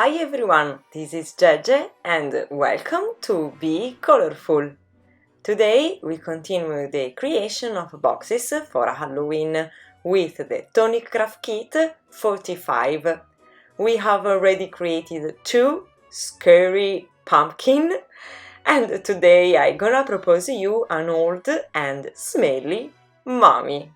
Hi everyone, this is Gege and welcome to Be Colorful. Today we continue the creation of boxes for Halloween with the Tonic Craft Kit 45. We have already created 2 scary pumpkin and today I'm gonna propose you an old and smelly mummy.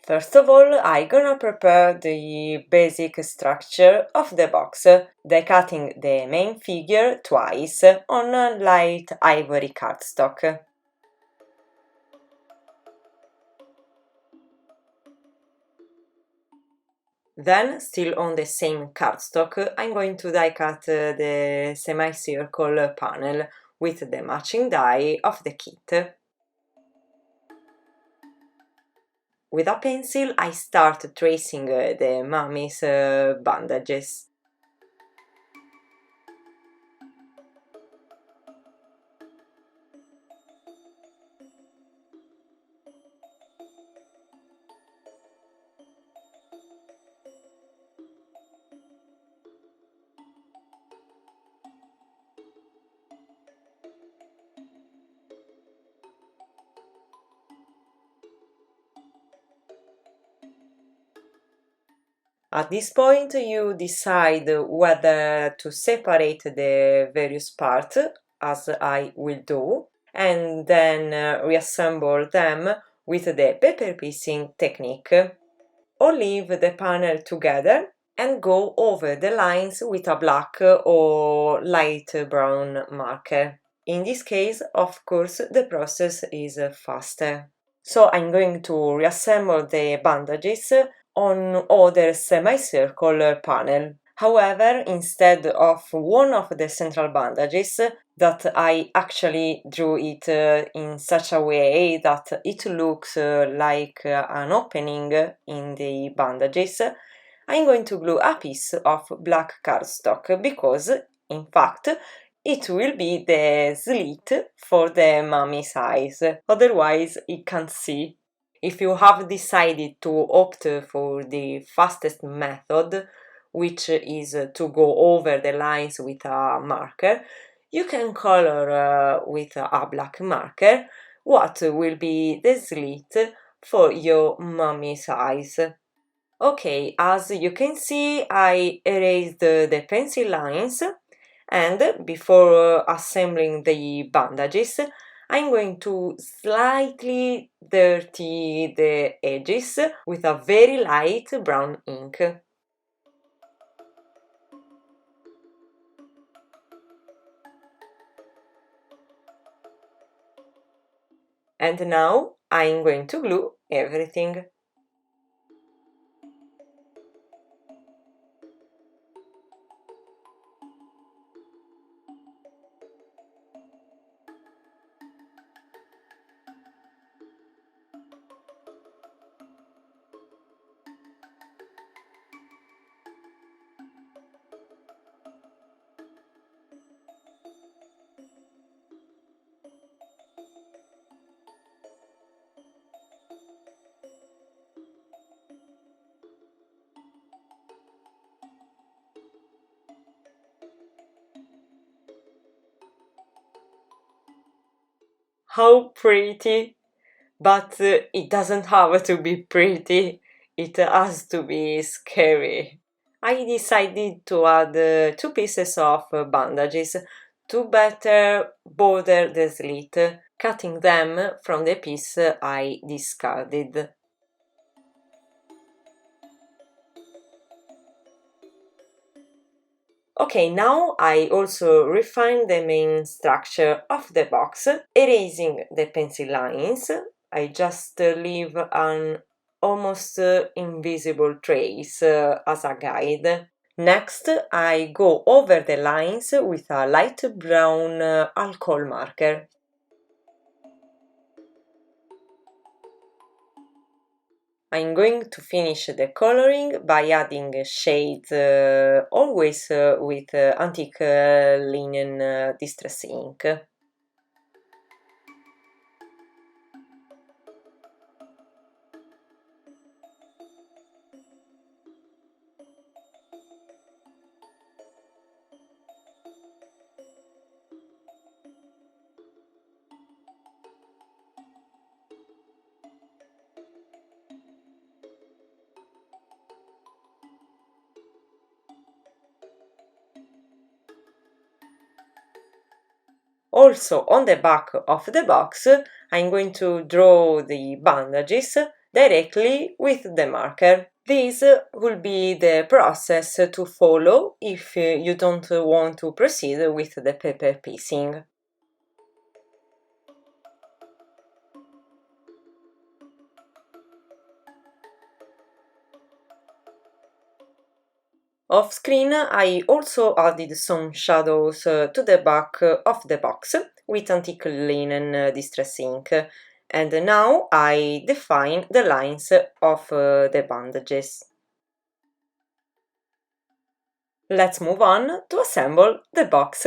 First of all, I'm gonna prepare the basic structure of the box, decutting the main figure twice on a light ivory cardstock. Then, still on the same cardstock, I'm going to die cut the semicircle panel with the matching die of the kit. With a pencil, I start tracing the mummy's bandages. At this point, you decide whether to separate the various parts, as I will do, and then reassemble them with the paper piecing technique. Or leave the panel together and go over the lines with a black or light brown marker. In this case, of course, the process is faster. So I'm going to reassemble the bandages on other semicircle panel. However, instead of one of the central bandages, that I actually drew it in such a way that it looks like an opening in the bandages, I'm going to glue a piece of black cardstock because, in fact, it will be the slit for the mummy's eyes, otherwise it can't see. If you have decided to opt for the fastest method, which is to go over the lines with a marker, you can color with a black marker what will be the slit for your mummy's eyes. Okay, as you can see, I erased the pencil lines, and before assembling the bandages, I'm going to slightly dirty the edges with a very light brown ink. And now I'm going to glue everything. How pretty! But it doesn't have to be pretty, it has to be scary. I decided to add 2 pieces of bandages to better border the slit, cutting them from the piece I discarded. Okay, now I also refined the main structure of the box, erasing the pencil lines. I just leave an almost invisible trace as a guide. Next, I go over the lines with a light brown alcohol marker. I'm going to finish the coloring by adding shades, always with antique linen distress ink. Also on the back of the box I'm going to draw the bandages directly with the marker. This will be the process to follow if you don't want to proceed with the paper piecing. Off screen I also added some shadows to the back of the box with antique linen distress ink, and now I define the lines of the bandages. Let's move on to assemble the box.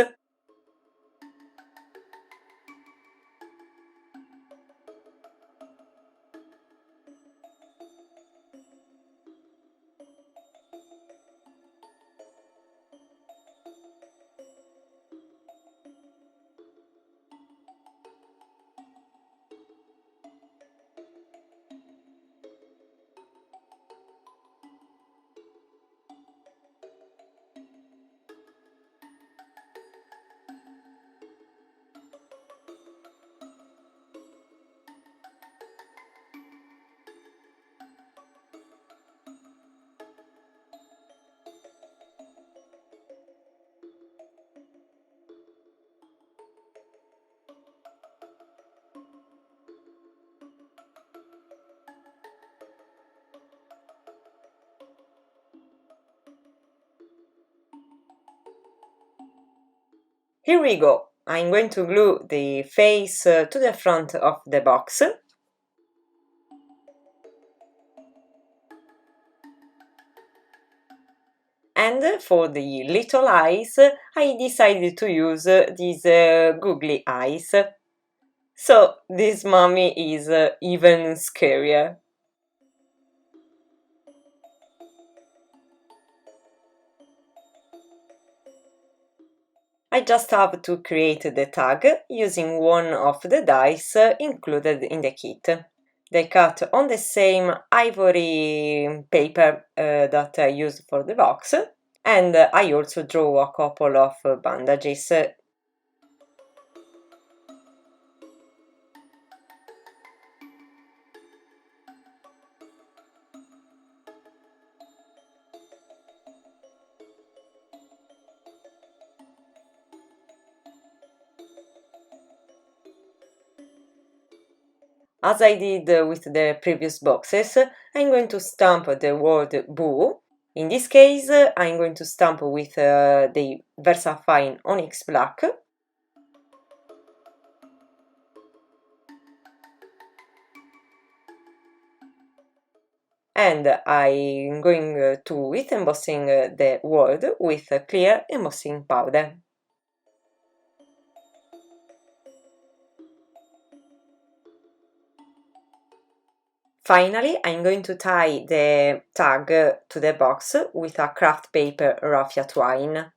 Here we go. I'm going to glue the face to the front of the box. And for the little eyes, I decided to use these googly eyes. So this mummy is even scarier. I just have to create the tag using one of the dies included in the kit. They cut on the same ivory paper that I used for the box, and I also draw a couple of bandages. As I did with the previous boxes, I'm going to stamp the word Boo. In this case, I'm going to stamp with the VersaFine Onyx Black. And I'm going to with embossing the word with clear embossing powder. Finally, I'm going to tie the tag to the box with a craft paper raffia twine.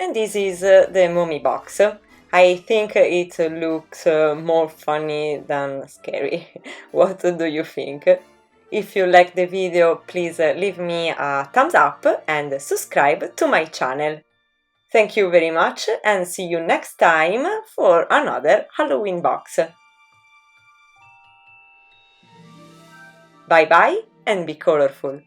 And this is the mummy box. I think it looks more funny than scary. What do you think? If you like the video, please leave me a thumbs up and subscribe to my channel. Thank you very much and see you next time for another Halloween box. Bye bye and be colorful!